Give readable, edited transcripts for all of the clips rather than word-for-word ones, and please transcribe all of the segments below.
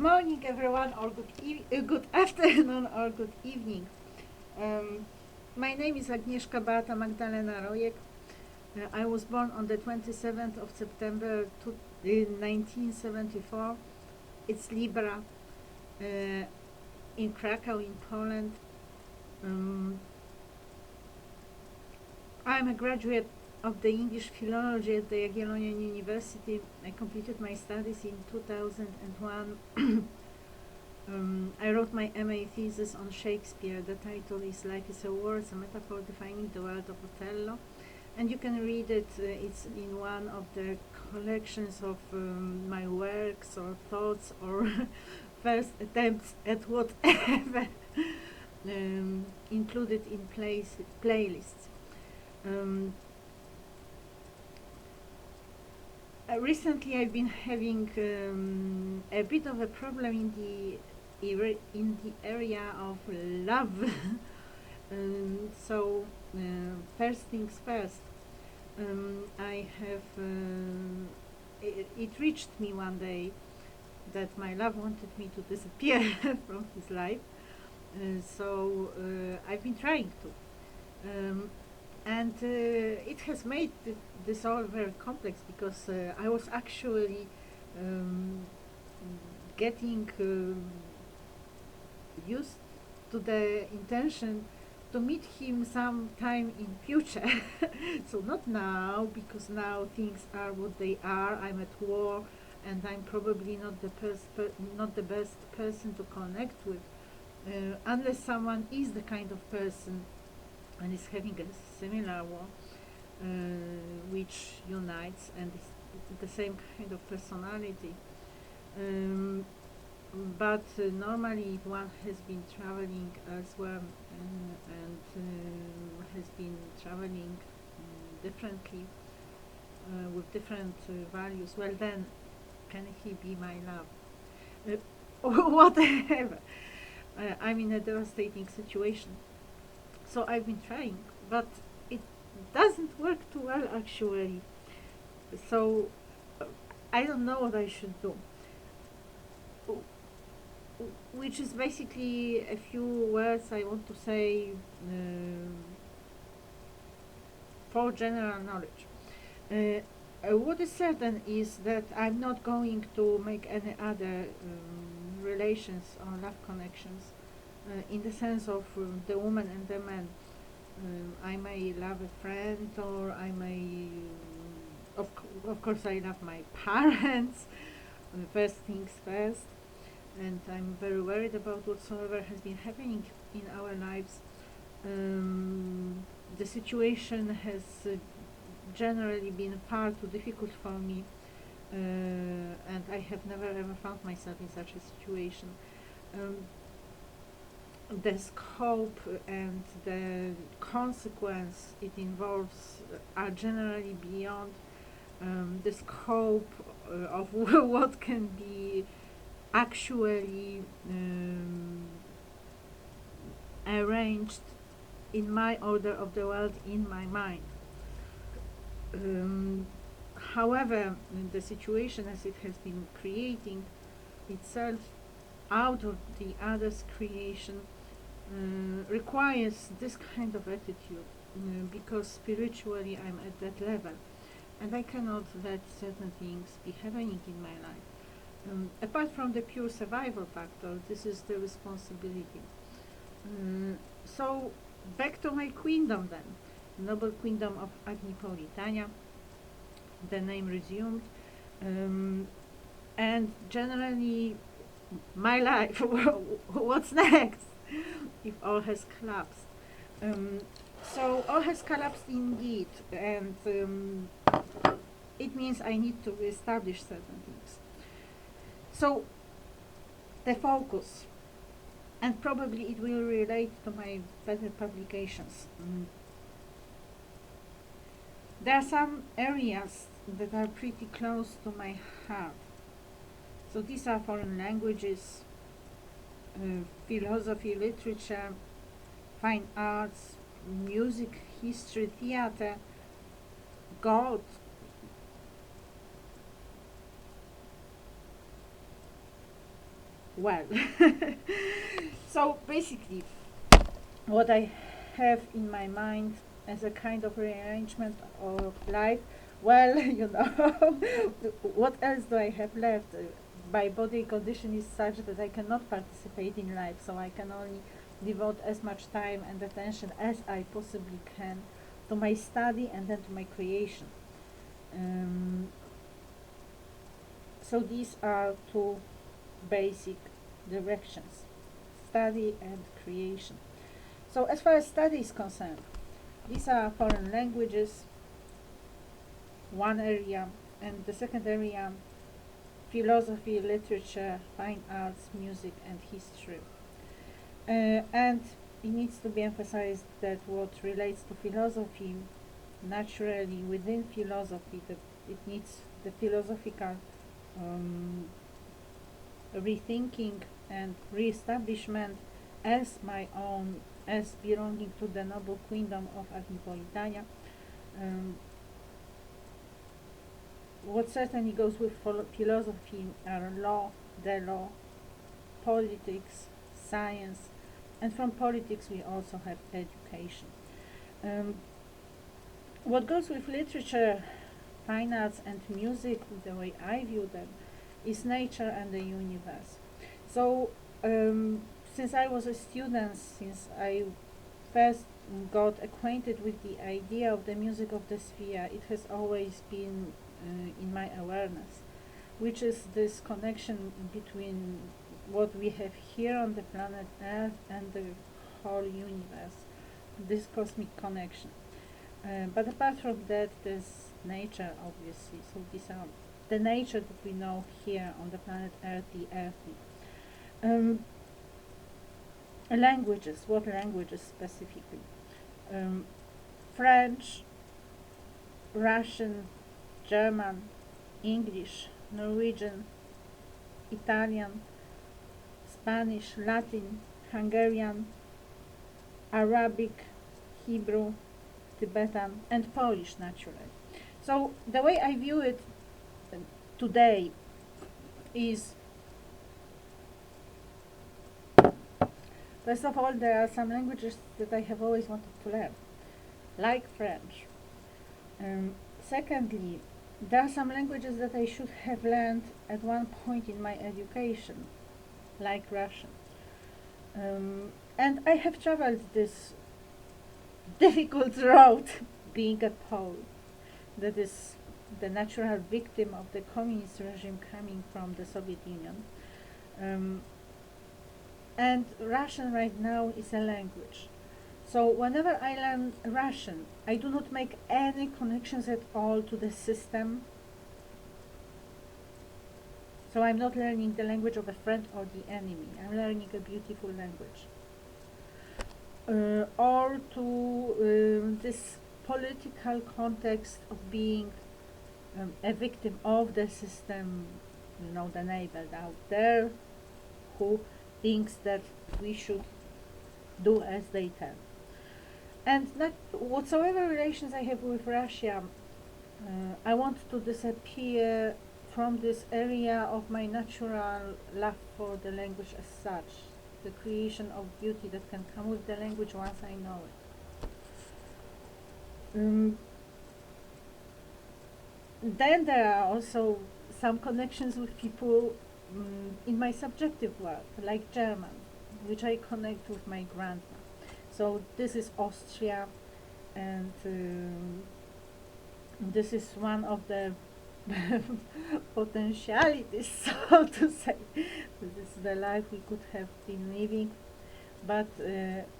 morning, everyone, or good afternoon, or good evening. My name is Agnieszka Beata Magdalena Rojek. I was born on the 27th of September 1974. It's Libra, in Krakow, in Poland. I'm a graduate of the English Philology at the Jagiellonian University. I completed my studies in 2001. I wrote my MA thesis on Shakespeare. The title is Life is a War, a metaphor defining the world of Othello. And you can read it, it's in one of the collections of my works or thoughts or first attempts at whatever included in playlists. Recently I've been having a bit of a problem in the area of love. So first things first, I have it reached me one day that my love wanted me to disappear from his life. So I've been trying to. And it has made this all very complex because I was actually getting used to the intention to meet him sometime in future. So not now, because now things are what they are. I'm at war, and I'm probably not the best person to connect with, unless someone is the kind of person and is having a similar war, which unites and is the same kind of personality. But normally if one has been traveling elsewhere and has been traveling differently with different values, well then, can he be my love? Whatever. I'm in a devastating situation. So I've been trying, but it doesn't work too well actually. So I don't know what I should do. Which is basically a few words I want to say for general knowledge. What is certain is that I'm not going to make any other relations or love connections in the sense of the woman and the man. I may love a friend, or I may, of course I love my parents, first things first, and I'm very worried about whatsoever has been happening in our lives. The situation has generally been far too difficult for me, and I have never ever found myself in such a situation. The scope and the consequence it involves are generally beyond the scope of what can be actually arranged in my order of the world in my mind. However, the situation as it has been creating itself out of the other's creation requires this kind of attitude, because spiritually I'm at that level and I cannot let certain things be happening in my life. Apart from the pure survival factor, this is the responsibility. So back to my queendom then, noble queendom of Agnipolitania, the name resumed, and generally my life. What's next if all has collapsed? So all has collapsed indeed, and it means I need to establish certain things. So the focus, and probably it will relate to my further publications. There are some areas that are pretty close to my heart. So these are foreign languages, philosophy, literature, fine arts, music, history, theater, God, well. So basically, what I have in my mind as a kind of rearrangement of life, well, you know, what else do I have left? My body condition is such that I cannot participate in life, so I can only devote as much time and attention as I possibly can to my study and then to my creation. So these are two basic directions: study and creation. So as far as study is concerned, these are foreign languages, one area, and the second area, philosophy, literature, fine arts, music, and history. And it needs to be emphasized that what relates to philosophy, naturally within philosophy, it needs the philosophical rethinking and re-establishment as my own, as belonging to the noble queendom of Agnipolitania. What certainly goes with philosophy are law, the law, politics, science, and from politics we also have education. What goes with literature, fine arts, and music, the way I view them, is nature and the universe. So since I was a student, since I first got acquainted with the idea of the music of the sphere, it has always been in my awareness, which is this connection between what we have here on the planet Earth and the whole universe, this cosmic connection. But apart from that, there's nature, obviously. So these are the nature that we know here on the planet Earth, the earthly. Languages, what languages specifically? French, Russian, German, English, Norwegian, Italian, Spanish, Latin, Hungarian, Arabic, Hebrew, Tibetan, and Polish, naturally. So the way I view it today is, first of all, there are some languages that I have always wanted to learn, like French. Secondly, there are some languages that I should have learned at one point in my education, like Russian. And I have traveled this difficult road being a Pole, that is the natural victim of the communist regime coming from the Soviet Union. And Russian right now is a language. So whenever I learn Russian, I do not make any connections at all to the system. So I'm not learning the language of a friend or the enemy. I'm learning a beautiful language. Or to this political context of being a victim of the system, you know, the neighbor out there who thinks that we should do as they tell. And not whatsoever relations I have with Russia, I want to disappear from this area of my natural love for the language as such, the creation of beauty that can come with the language once I know it. Then there are also some connections with people in my subjective world, like German, which I connect with my grandma. So this is Austria, and this is one of the potentialities, so to say. This is the life we could have been living, but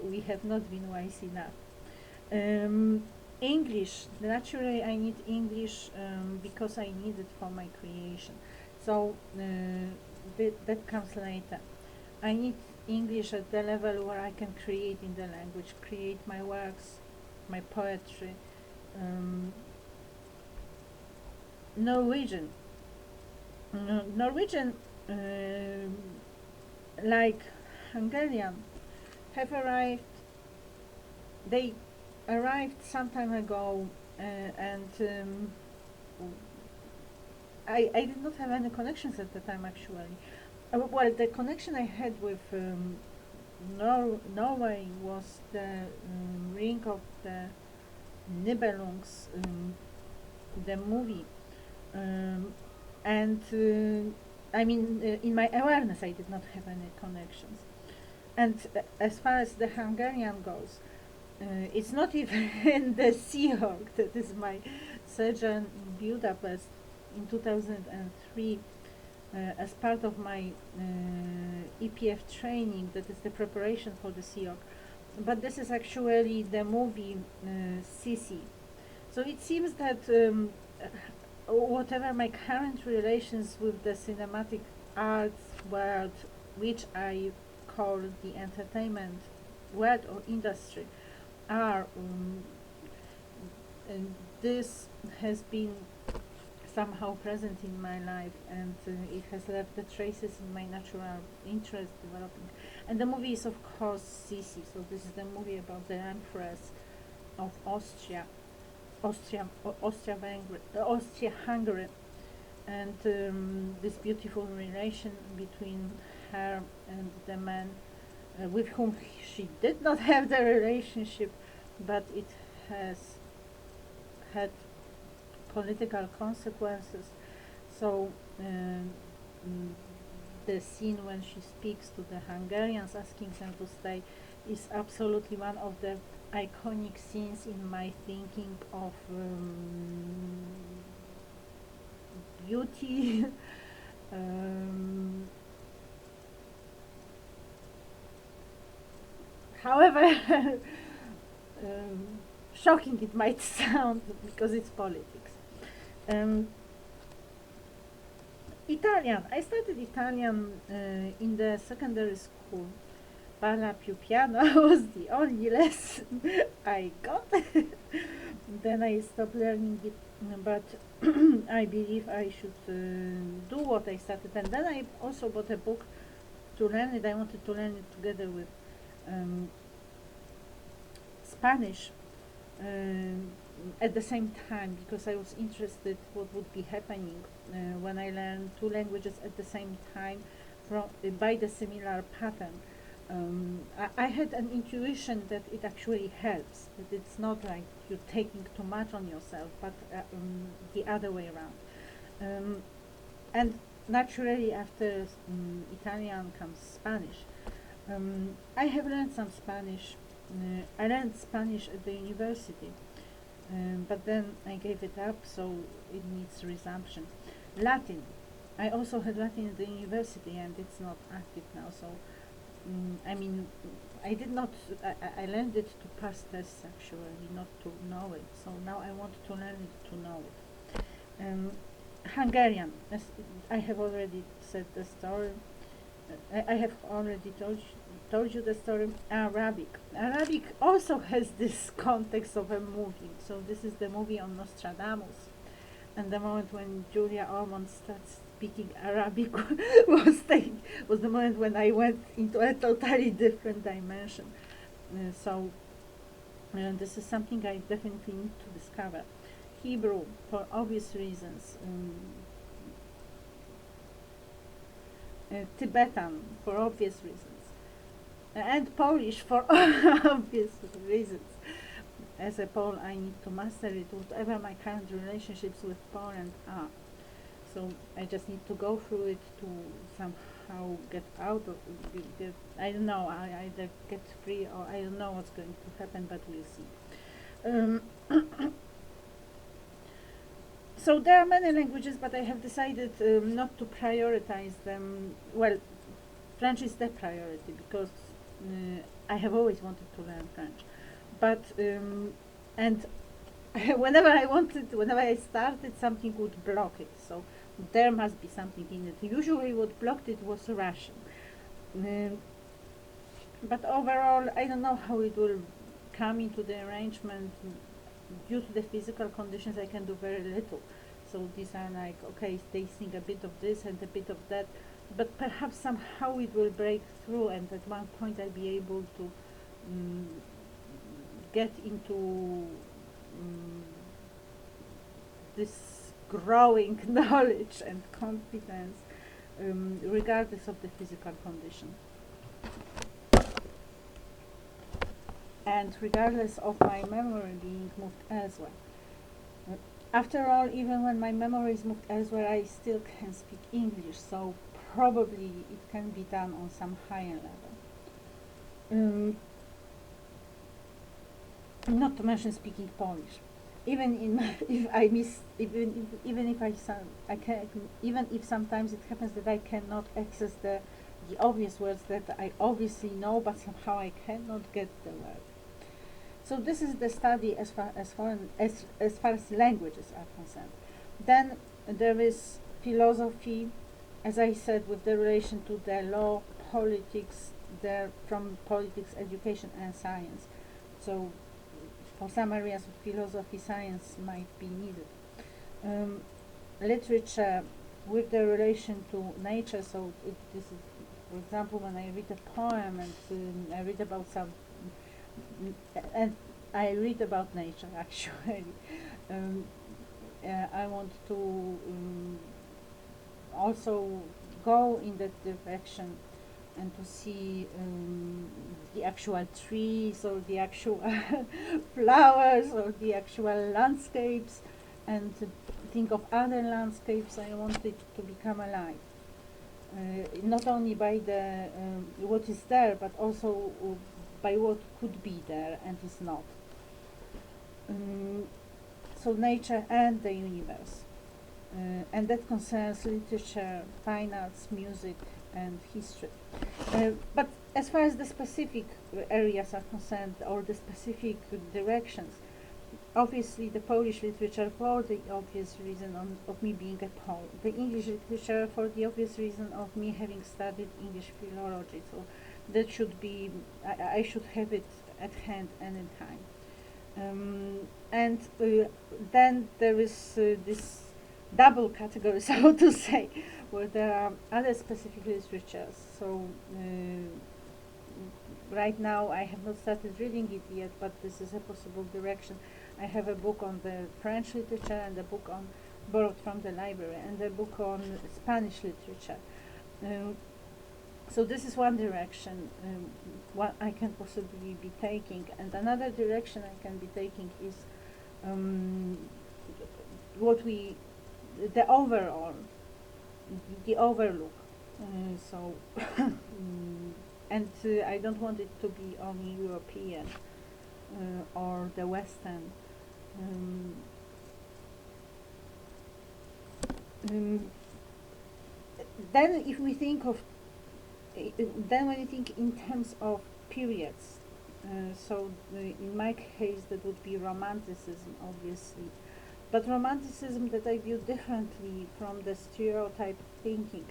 we have not been wise enough. English, naturally I need English because I need it for my creation. So that comes later. I need English at the level where I can create in the language, create my works, my poetry. Norwegian. Norwegian, like Hungarian, have arrived. They arrived some time ago, and I did not have any connections at the time, actually. Well, the connection I had with Norway was the ring of the Nibelungs, the movie, um, and I mean, in my awareness, I did not have any connections. And as far as the Hungarian goes, it's not even the Sea Hawk that is my surgeon in Budapest in 2003 as part of my EPF training, that is the preparation for the Sea Hawk. But this is actually the movie Sisi. So it seems that whatever my current relations with the cinematic arts world, which I call the entertainment world or industry, are, and this has been somehow present in my life, and it has left the traces in my natural interest developing. And the movie is of course Sisi. So this is the movie about the Empress of Austria-Hungary, and this beautiful relation between her and the man with whom she did not have the relationship, but it has had political consequences. So the scene when she speaks to the Hungarians, asking them to stay, is absolutely one of the iconic scenes in my thinking of beauty. However shocking it might sound, because it's politics. Italian. I studied Italian in the secondary school. Parla più piano was the only lesson I got. Then I stopped learning it, but I believe I should do what I started. And then I also bought a book to learn it. I wanted to learn it together with Spanish at the same time, because I was interested what would be happening when I learned two languages at the same time by the similar pattern. I had an intuition that it actually helps, that it's not like you're taking too much on yourself, but the other way around. And naturally, after Italian comes Spanish. I have learned some Spanish. I learned Spanish at the university, but then I gave it up, so it needs resumption. Latin. I also had Latin at the university, and it's not active now, so I mean, I did not, I learned it to pass tests actually, not to know it. So now I want to learn it to know it. Hungarian, as I have already said the story. I have already told you the story. Arabic. Arabic also has this context of a movie. So this is the movie on Nostradamus. And the moment when Julia Ormond starts speaking Arabic was the moment when I went into a totally different dimension. So this is something I definitely need to discover. Hebrew, for obvious reasons. Tibetan, for obvious reasons. And Polish, for obvious reasons. As a Pole, I need to master it, whatever my current relationships with Poland are. So I just need to go through it to somehow get out of it. I don't know, I either get free or I don't know what's going to happen, but we'll see. So there are many languages, but I have decided not to prioritize them. Well, French is the priority because I have always wanted to learn French. But, and whenever I started, something would block it. So there must be something in it. Usually what blocked it was Russian. But overall, I don't know how it will come into the arrangement. Due to the physical conditions, I can do very little. So these are like, okay, they sing a bit of this and a bit of that, but perhaps somehow it will break through, and at one point I'll be able to get into this growing knowledge and confidence regardless of the physical condition. And regardless of my memory being moved elsewhere. After all, even when my memory is moved elsewhere, I still can speak English, so probably it can be done on some higher level. Not to mention speaking Polish. Even if sometimes it happens that I cannot access the obvious words that I obviously know, but somehow I cannot get the word. So this is the study as far as languages are concerned. Then there is philosophy, as I said, with the relation to the law, politics, from politics, education, and science. So for some areas of philosophy, science might be needed. Literature with the relation to nature. So this is, for example, when I read a poem and I read about nature actually. I want to also go in that direction and to see the actual trees or the actual flowers or the actual landscapes, and to think of other landscapes. I want it to become alive. Not only by the what is there, but also by what could be there and is not. So nature and the universe. And that concerns literature, fine arts, music, and history. But as far as the specific areas are concerned, or the specific directions, obviously the Polish literature for the obvious reason of me being a Pole, the English literature for the obvious reason of me having studied English philology. So that should be, I should have it at hand and in time. And then there is this double category, so to say, where there are other specific literatures. So right now I have not started reading it yet, but this is a possible direction. I have a book on the French literature and a book on borrowed from the library and a book on Spanish literature. So this is one direction what I can possibly be taking, and another direction I can be taking is the overall, the overlook. So and I don't want it to be only European or the Western. Then if we think of then when you think in terms of periods, so in my case that would be Romanticism, obviously, but Romanticism that I view differently from the stereotype thinking.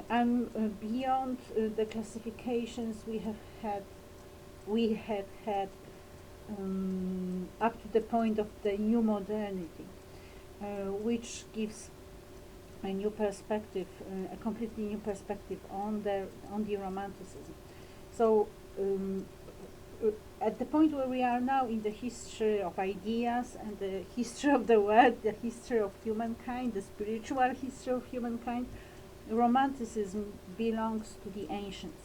I'm beyond the classifications we had up to the point of the new modernity, which gives a new perspective, a completely new perspective on the Romanticism. So at the point where we are now in the history of ideas and the history of the world, the history of humankind, the spiritual history of humankind, Romanticism belongs to the ancients.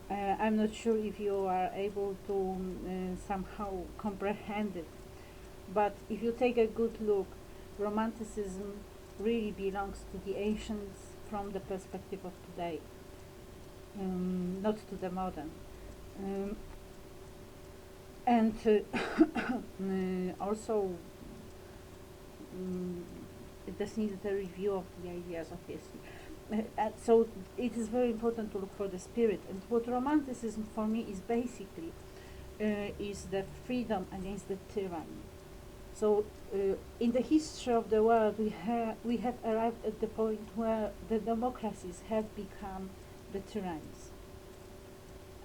I'm not sure if you are able to somehow comprehend it, but if you take a good look, Romanticism really belongs to the ancients from the perspective of today, not to the modern. And also it does need a review of the ideas, obviously. So it is very important to look for the spirit. And what Romanticism for me is basically is the freedom against the tyranny. So in the history of the world, we have arrived at the point where the democracies have become the tyrannies.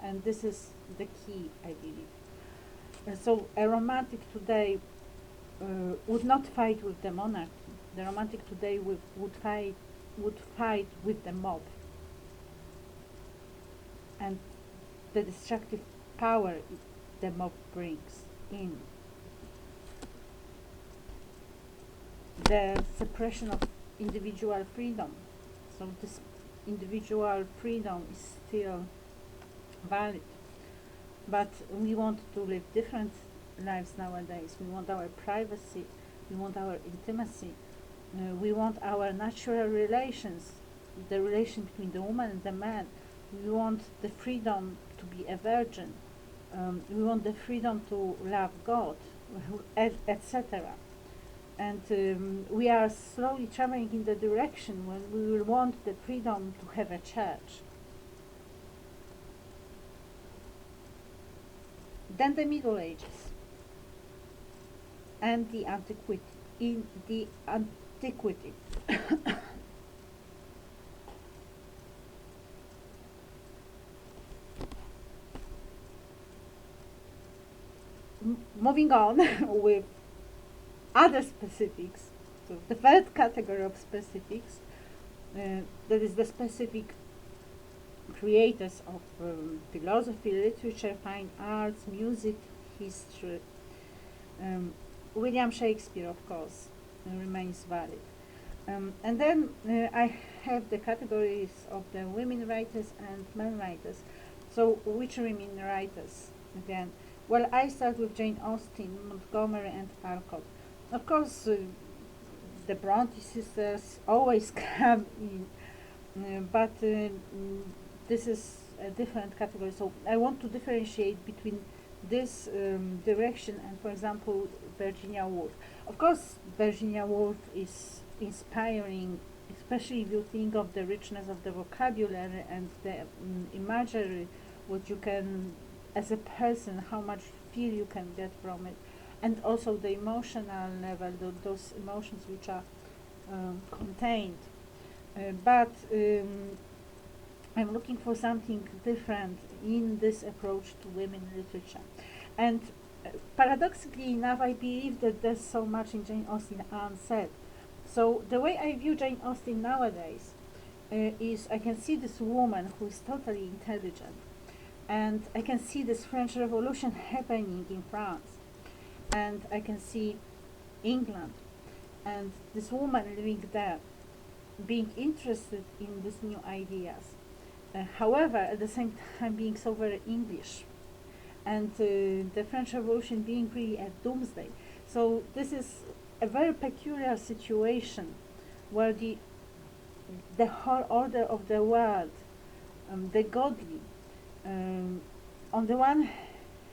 And this is the key, I believe. So a romantic today would not fight with the monarchy. The romantic today would fight with the mob and the destructive power the mob brings in. The suppression of individual freedom. So this individual freedom is still valid. But we want to live different lives nowadays. We want our privacy, we want our intimacy, we want our natural relations, the relation between the woman and the man. We want the freedom to be a virgin. We want the freedom to love God, etc. And we are slowly traveling in the direction when we will want the freedom to have a church. Then the Middle Ages and the antiquity. In the antiquity, moving on with other specifics. So the third category of specifics, that is the specific creators of philosophy, literature, fine arts, music, history. William Shakespeare, of course, remains valid. And then I have the categories of the women writers and men writers. So which women writers again? Well, I start with Jane Austen, Montgomery, and Alcott. Of course, the Bronte sisters always come in, but this is a different category. So I want to differentiate between this direction and, for example, Virginia Woolf. Of course, Virginia Woolf is inspiring, especially if you think of the richness of the vocabulary and the imagery, what you can, as a person, how much feel you can get from it, and also the emotional level, those emotions which are contained. But I'm looking for something different in this approach to women literature. And paradoxically enough, I believe that there's so much in Jane Austen unsaid. So the way I view Jane Austen nowadays is I can see this woman who is totally intelligent, and I can see this French Revolution happening in France, and I can see England, and this woman living there, being interested in these new ideas. However, at the same time being so very English, and the French Revolution being really a doomsday. So this is a very peculiar situation where the whole order of the world, the godly, on the one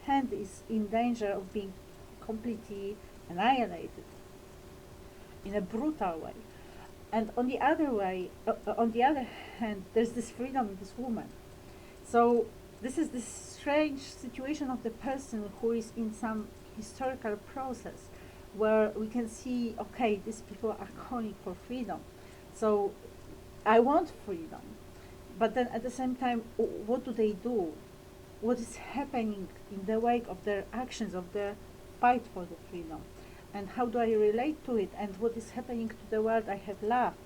hand is in danger of being completely annihilated in a brutal way. And on the other hand, there's this freedom in this woman. So this is this strange situation of the person who is in some historical process where we can see, okay, these people are calling for freedom. So I want freedom. But then at the same time, what do they do? What is happening in the wake of their actions, of their fight for the freedom? And how do I relate to it? And what is happening to the world I have loved,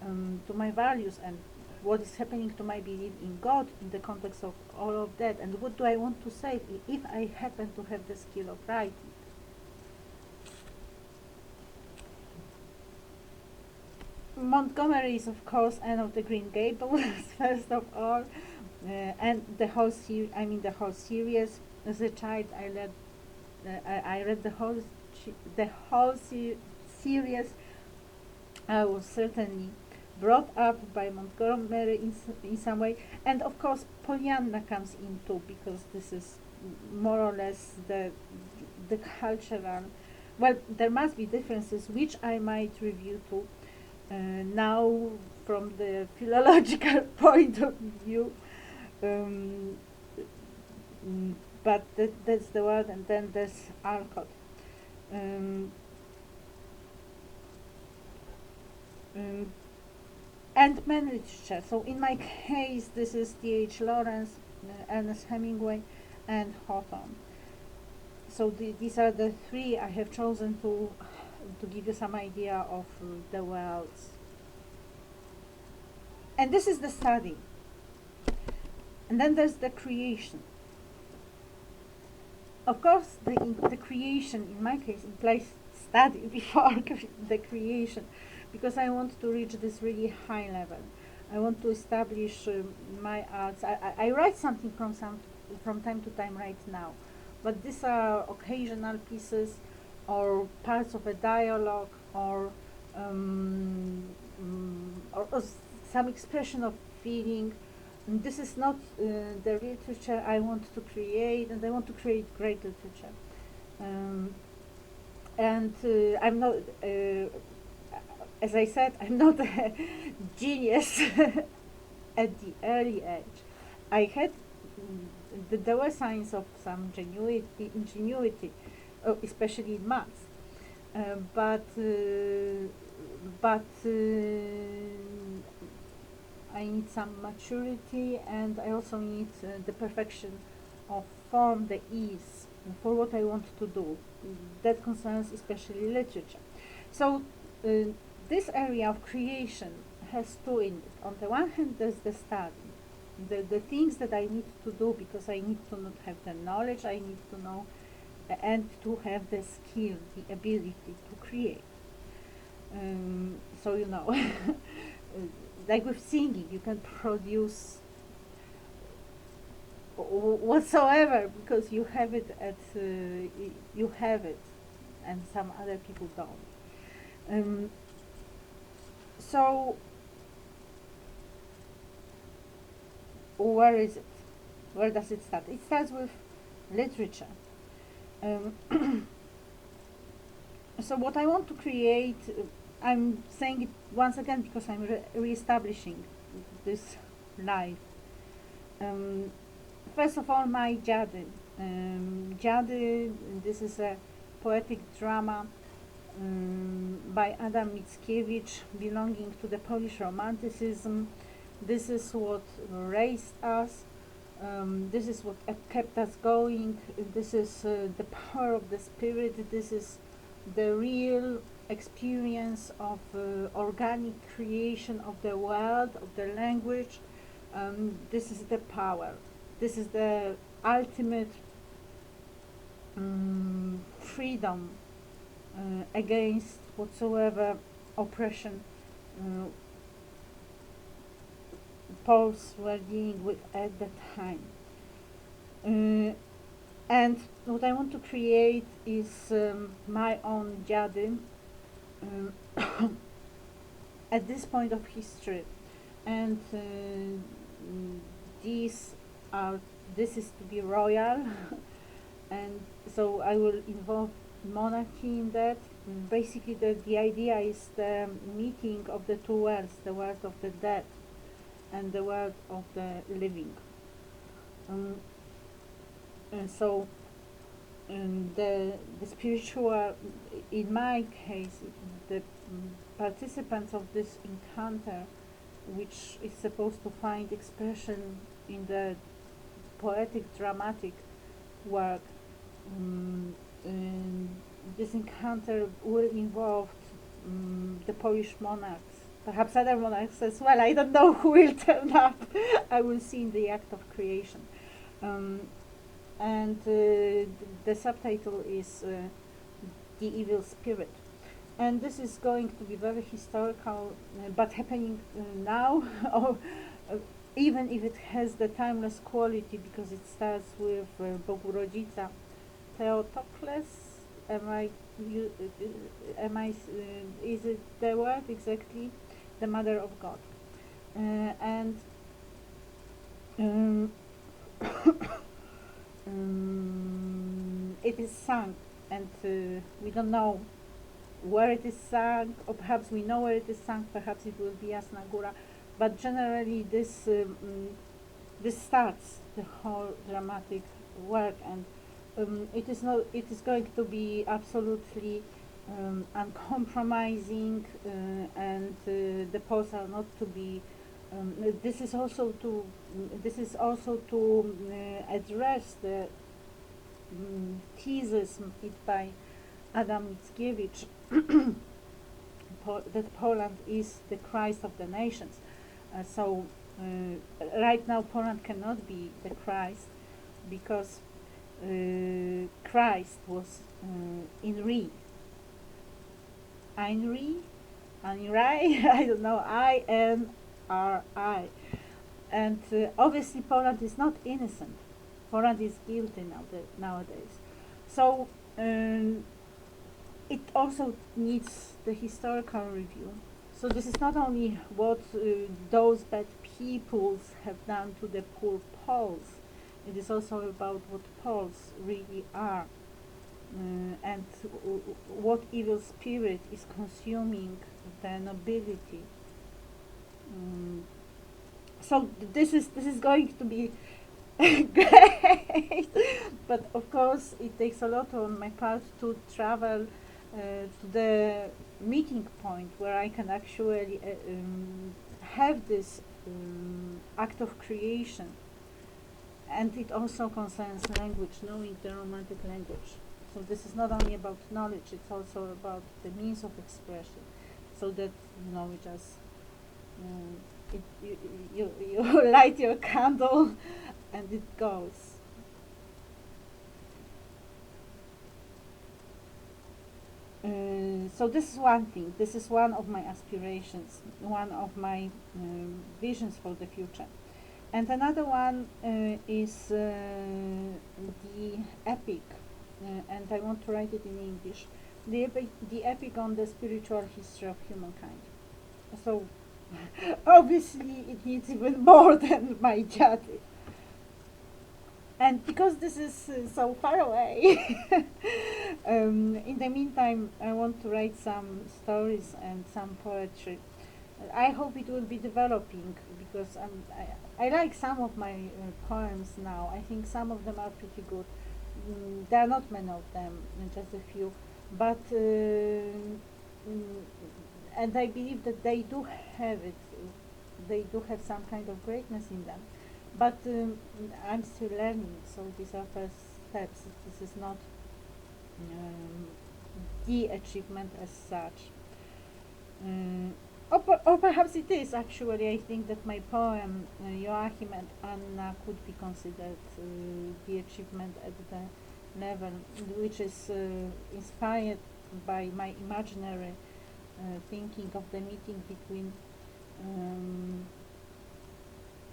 to my values, and what is happening to my belief in God in the context of all of that? And what do I want to say if I happen to have the skill of writing? Montgomery is, of course, Anne of the Green Gables, first of all, and the whole series. As a child, I read the whole series. I was certainly brought up by Montgomery in some way, and of course Pollyanna comes in too, because this is more or less the cultural. Well, there must be differences which I might review too. Now, from the philological point of view, but that's the word, and then there's Alcott. And men literature. So in my case, this is D.H. Lawrence, Ernest Hemingway, and Hawthorne. So these are the three I have chosen to give you some idea of the worlds. And this is the study. And then there's the creation. Of course, the creation, in my case, implies study before the creation. because I want to reach this really high level. I want to establish my arts. I write something from time to time right now, but these are occasional pieces or parts of a dialogue or some expression of feeling. And this is not the literature I want to create, and I want to create great literature. And I'm not, as I said, I'm not a genius at the early age. I had, there were signs of some ingenuity, especially in maths. But I need some maturity, and I also need the perfection of form, the ease for what I want to do. That concerns especially literature. So this area of creation has two in it. On the one hand, there's the study, the things that I need to do, because I need to not have the knowledge, I need to know and to have the skill, the ability to create. So you know, like with singing, you can produce whatsoever because you have it you have it, and some other people don't. So where is it? Where does it start? It starts with literature. So what I want to create, I'm saying it once again because I'm re-establishing this life. First of all, my Dziady. Dziady, this is a poetic drama by Adam Mickiewicz, belonging to the Polish Romanticism. This is what raised us. This is what kept us going. This is the power of the spirit. This is the real experience of organic creation of the world, of the language. This is the power. This is the ultimate freedom against whatsoever oppression Poles were dealing with at that time. And what I want to create is my own Dziady at this point of history. And this is to be royal, and so I will involve monarchy in that. Basically, the idea is the meeting of the two worlds, the world of the dead and the world of the living. And so the spiritual, in my case, the participants of this encounter, which is supposed to find expression in the poetic, dramatic work, this encounter will involve the Polish monarchs, perhaps other monarchs as well. I don't know who will turn up. I will see in the act of creation. And the subtitle is The Evil Spirit. And this is going to be very historical, but happening now, or even if it has the timeless quality, because it starts with Bogu Rodzica, THEOTOKOS. Is it the word exactly? The Mother of God. And it is sung, and we don't know where it is sung, or perhaps we know where it is sung, perhaps it will be Jasna Góra, but generally this starts the whole dramatic work, and it is going to be absolutely uncompromising, and the Poles are not to be. This is also to address the thesis made by Adam Mickiewicz that Poland is the Christ of the nations. So right now Poland cannot be the Christ, because Christ was in Re. Ein Re, Anri, I don't know, INRI. And obviously Poland is not innocent. Poland is guilty nowadays. So it also needs the historical review. So this is not only what those bad peoples have done to the poor Poles, it is also about what Poles really are, and what evil spirit is consuming the nobility. So this is going to be great, but of course it takes a lot on my part to travel to the meeting point where I can actually have this act of creation. And it also concerns language, knowing the romantic language. So this is not only about knowledge, it's also about the means of expression. So that, we just you light your candle and it goes. So this is one thing. This is one of my aspirations, one of my visions for the future. And another one is the epic, and I want to write it in English. The epic on the spiritual history of humankind. So obviously it needs even more than my jati. And because this is so far away, in the meantime, I want to write some stories and some poetry. I hope it will be developing, because I like some of my poems now. I think some of them are pretty good. There are not many of them, just a few. But, and I believe that they do have it. They do have some kind of greatness in them. But I'm still learning, so these are first steps. This is not the achievement as such. Or perhaps it is, actually. I think that my poem, Joachim and Anna, could be considered the achievement at the level, which is inspired by my imaginary thinking of the meeting between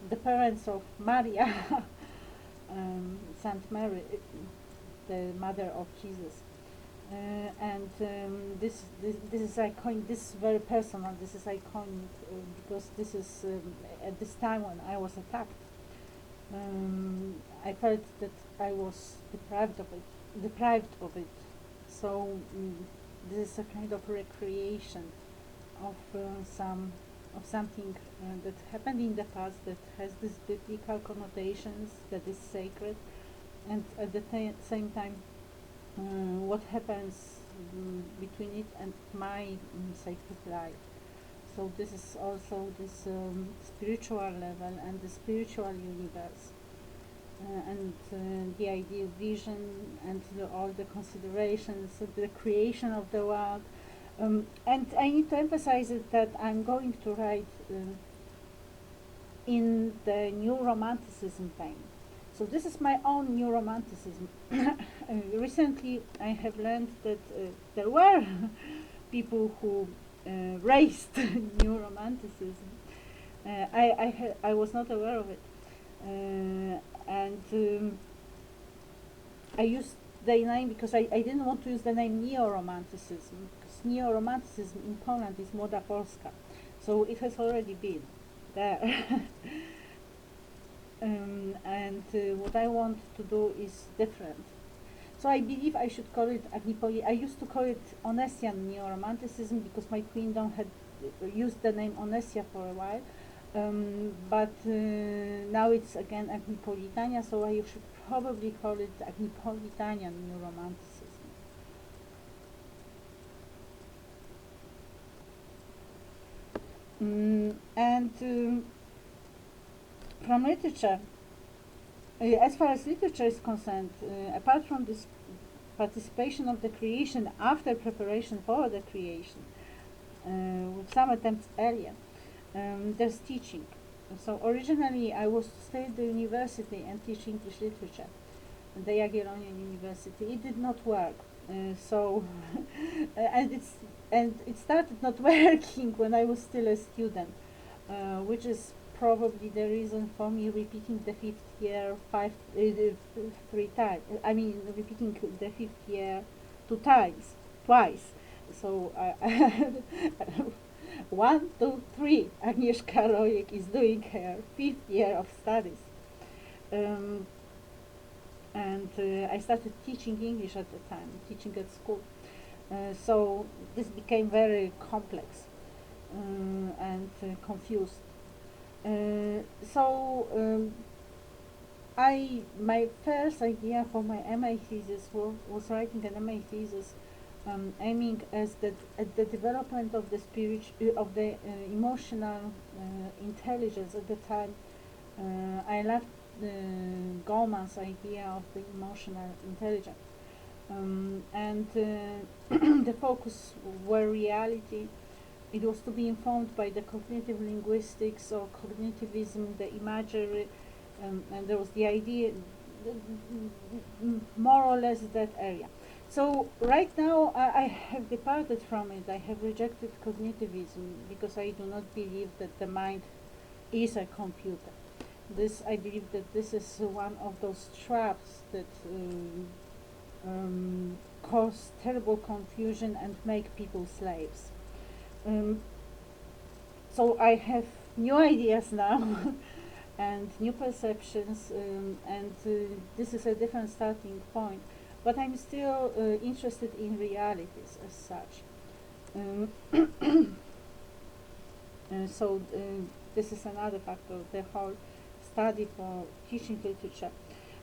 the parents of Maria, Saint Mary, the mother of Jesus. And this is iconic. This is very personal. This is iconic because this is at this time when I was attacked. I felt that I was deprived of it. So this is a kind of recreation of something that happened in the past, that has these biblical connotations, that is sacred, and at the same time what happens between it and my sacred life. So this is also this spiritual level and the spiritual universe, and the ideal vision and all the considerations of the creation of the world. And I need to emphasize it that I'm going to write in the New Romanticism vein. So this is my own New Romanticism. Recently I have learned that there were people who raised New Romanticism. I was not aware of it. And I used the name because I didn't want to use the name Neo-Romanticism, because Neo-Romanticism in Poland is Młoda Polska, so it has already been there. And what I want to do is different. So I believe I should call it Agnipolis. I used to call it Honestia Neo-Romanticism because my queendom had used the name Honestia for a while. But now it's again Agnipolitania, so I should probably call it Agnipolitania New Romanticism. And from literature, as far as literature is concerned, apart from this participation of the creation after preparation for the creation, with some attempts earlier, there's teaching. So originally I was to stay at the university and teach English literature at the Jagiellonian University. It did not work. And and it started not working when I was still a student, which is probably the reason for me repeating the fifth year three times. I mean, repeating the fifth year twice. So one, two, three. Agnieszka Rojek is doing her fifth year of studies. And I started teaching English at the time, teaching at school. So this became very complex and confused. My first idea for my MA thesis was writing an MA thesis aiming at the development of the emotional intelligence. At the time, I loved Goleman's idea of the emotional intelligence, and the focus were reality. It was to be informed by the cognitive linguistics or cognitivism, the imagery, and there was the idea, more or less that area. So right now I have departed from it. I have rejected cognitivism because I do not believe that the mind is a computer. I believe that this is one of those traps that cause terrible confusion and make people slaves. So I have new ideas now and new perceptions, and this is a different starting point, but I'm still interested in realities as such. This is another factor, the whole study for teaching literature,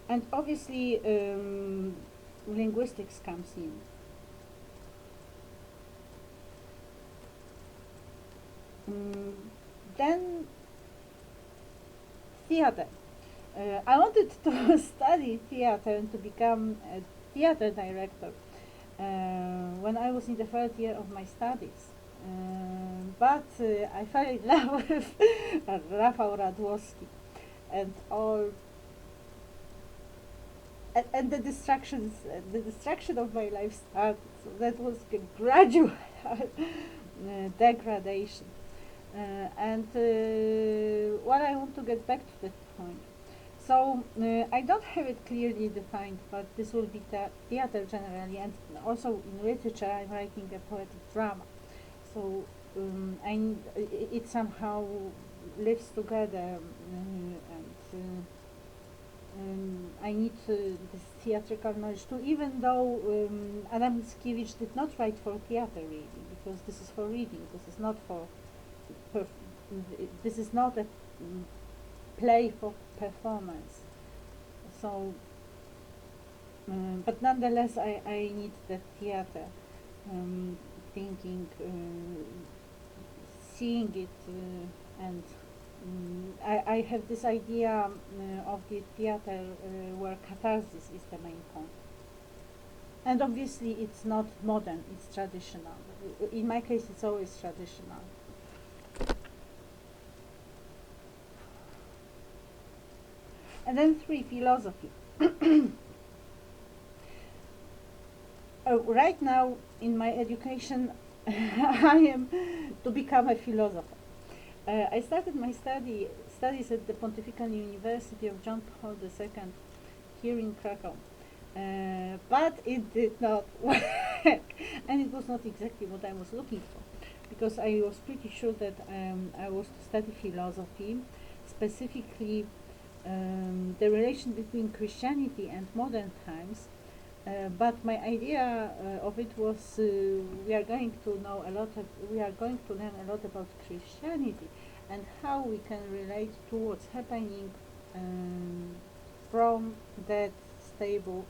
and obviously linguistics comes in. Then theater. I wanted to study theater and to become a theater director when I was in the third year of my studies. But I fell in love with Rafał Radłowski and all, and the destruction of my life started. So that was a gradual degradation. Well, I want to get back to that point. So I don't have it clearly defined, but this will be theater generally, and also in literature I'm writing a poetic drama. So it somehow lives together, and I need this theatrical knowledge too, even though Adam Mickiewicz did not write for theater really, because this is for reading, this is not for this is not a play for performance. So, but nonetheless, I need the theater, thinking, seeing it, and I have this idea of the theater where catharsis is the main point. And obviously, it's not modern; it's traditional. In my case, it's always traditional. And then 3, philosophy. Right now, in my education, I am to become a philosopher. I started my studies at the Pontifical University of John Paul II here in Krakow. But it did not work, and it was not exactly what I was looking for, because I was pretty sure that I was to study philosophy, specifically the relation between Christianity and modern times, but my idea of it was we are going to learn a lot about Christianity and how we can relate to what's happening from that stable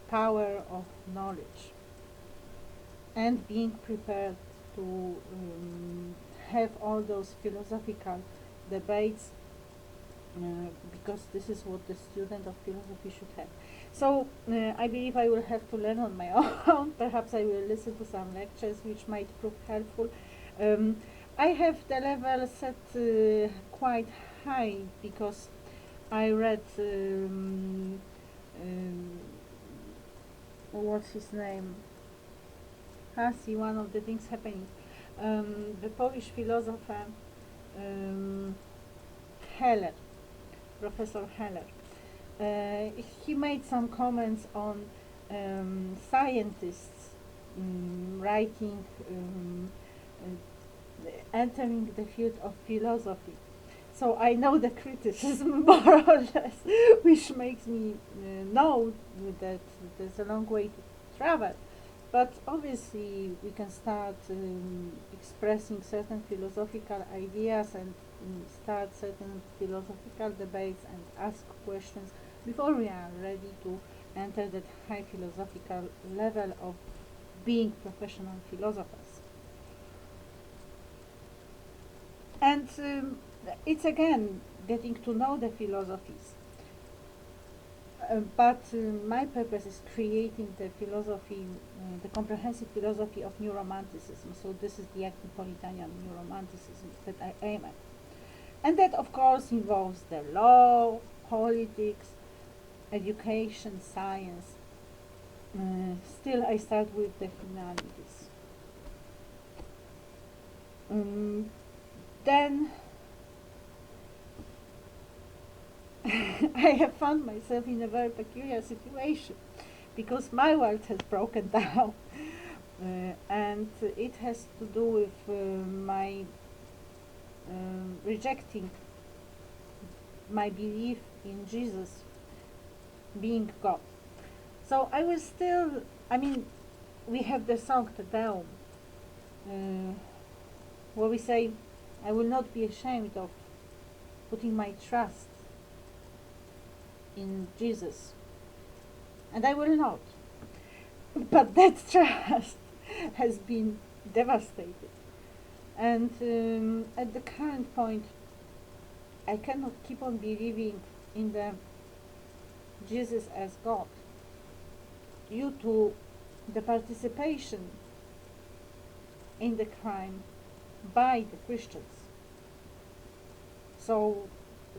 power of knowledge, and being prepared to have all those philosophical debates, because this is what the student of philosophy should have. So I believe I will have to learn on my own. Perhaps I will listen to some lectures which might prove helpful. I have the level set quite high because I read what's his name? see one of the things happening. The Polish philosopher Heller, Professor Heller, he made some comments on scientists writing, entering the field of philosophy. So I know the criticism more or less, which makes me know that there's a long way to travel. But obviously we can start expressing certain philosophical ideas and start certain philosophical debates and ask questions before we are ready to enter that high philosophical level of being professional philosophers. And it's again getting to know the philosophies. But my purpose is creating the philosophy, the comprehensive philosophy of New Romanticism. So this is the Agnipolitania New Romanticism that I aim at. And that, of course, involves the law, politics, education, science. Still, I start with the humanities. Then I have found myself in a very peculiar situation because my world has broken down, and it has to do with my rejecting my belief in Jesus being God. So I will still, we have the song Te Deum, where we say, I will not be ashamed of putting my trust in Jesus, and I will not. But that trust has been devastated, and at the current point I cannot keep on believing in the Jesus as God due to the participation in the crime by the Christians. So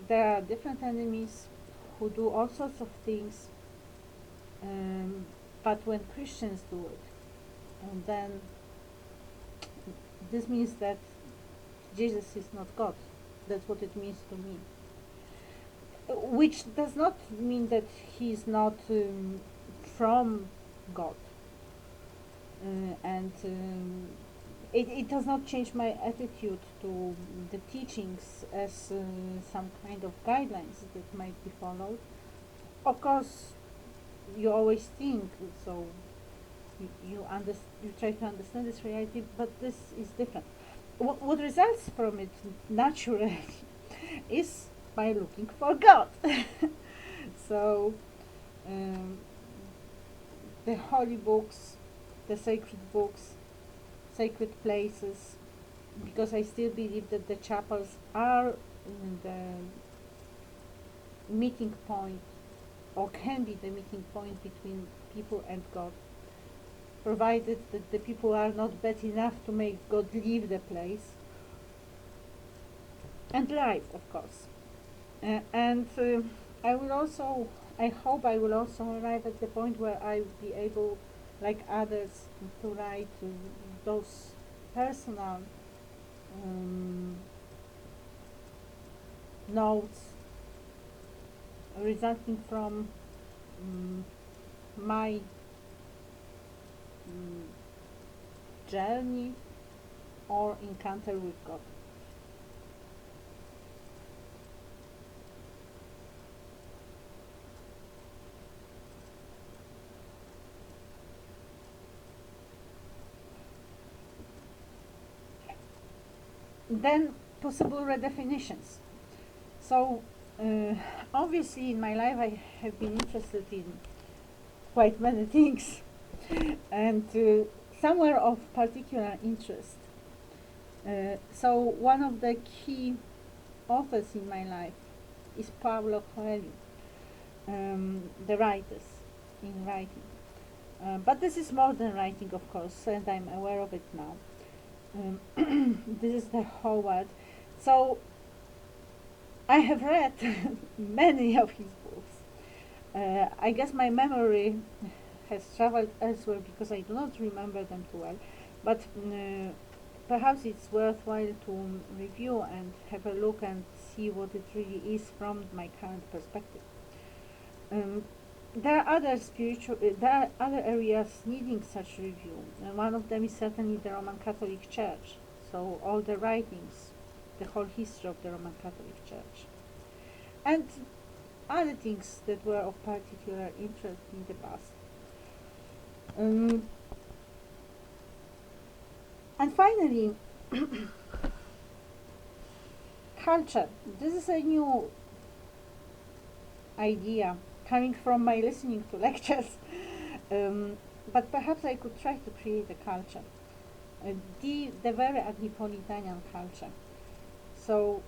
there are different enemies who do all sorts of things, but when Christians do it, and then this means that Jesus is not God. That's what it means to me. Which does not mean that he is not from God, and it does not change my attitude to the teachings as some kind of guidelines that might be followed. Of course, you always think, so you try to understand this reality, but this is different. What results from it naturally is by looking for God. So the holy books, the sacred books, sacred places, because I still believe that the chapels are the meeting point, or can be the meeting point between people and God, provided that the people are not bad enough to make God leave the place, and life, of course. I hope I will also arrive at the point where I will be able, like others, to write those personal notes resulting from my journey or encounter with God. Then possible redefinitions. So obviously in my life I have been interested in quite many things, and somewhere of particular interest. So one of the key authors in my life is Paulo Coelho, the writers in writing. But this is more than writing, of course, and I'm aware of it now. This is the whole world. So I have read many of his books. I guess my memory has traveled elsewhere, because I do not remember them too well, but perhaps it's worthwhile to review and have a look and see what it really is from my current perspective. There are other areas needing such review. One of them is certainly the Roman Catholic Church. So all the writings, the whole history of the Roman Catholic Church, and other things that were of particular interest in the past. And finally, culture. This is a new idea coming from my listening to lectures, but perhaps I could try to create a culture, the very Agnipolitanian culture. So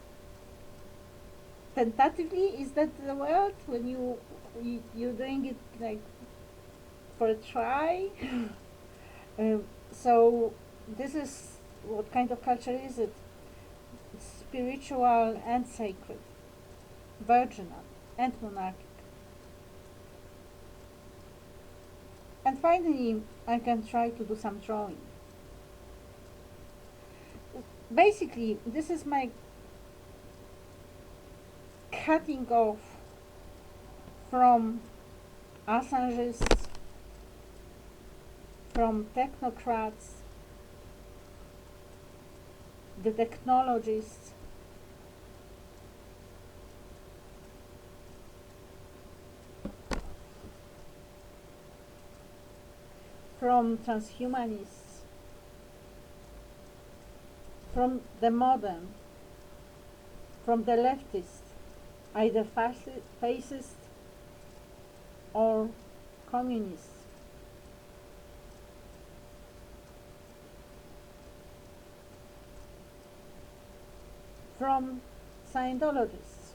tentatively, is that the word when you're doing it like for a try? So this is, what kind of culture is it? It's spiritual and sacred, virginal and monarchic. And finally, I can try to do some drawing. Basically, this is my cutting off from Assangists, from technocrats, the technologists, from transhumanists, from the modern, from the leftist, either fascist or communists. From Scientologists,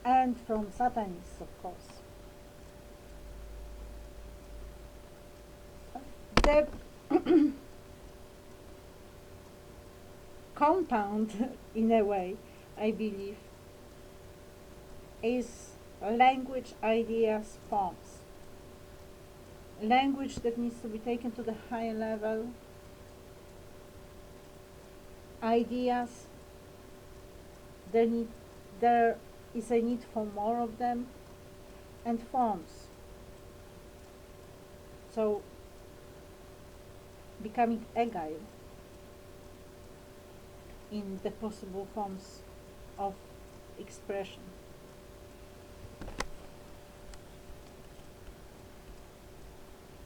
and from Satanists, of course. The compound, in a way, I believe, is language, ideas, forms. Language that needs to be taken to the higher level, ideas, there is a need for more of them, and forms. So becoming agile in the possible forms of expression.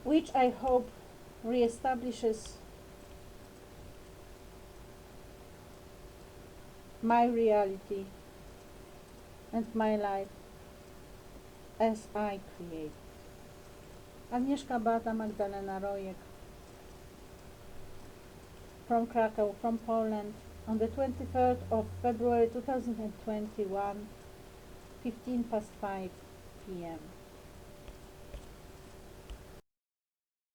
Which I hope reestablishes my reality and my life as I create. Agnieszka Beata Magdalena Rojek, from Krakow, from Poland, on the 23rd of February 2021, 5 p.m.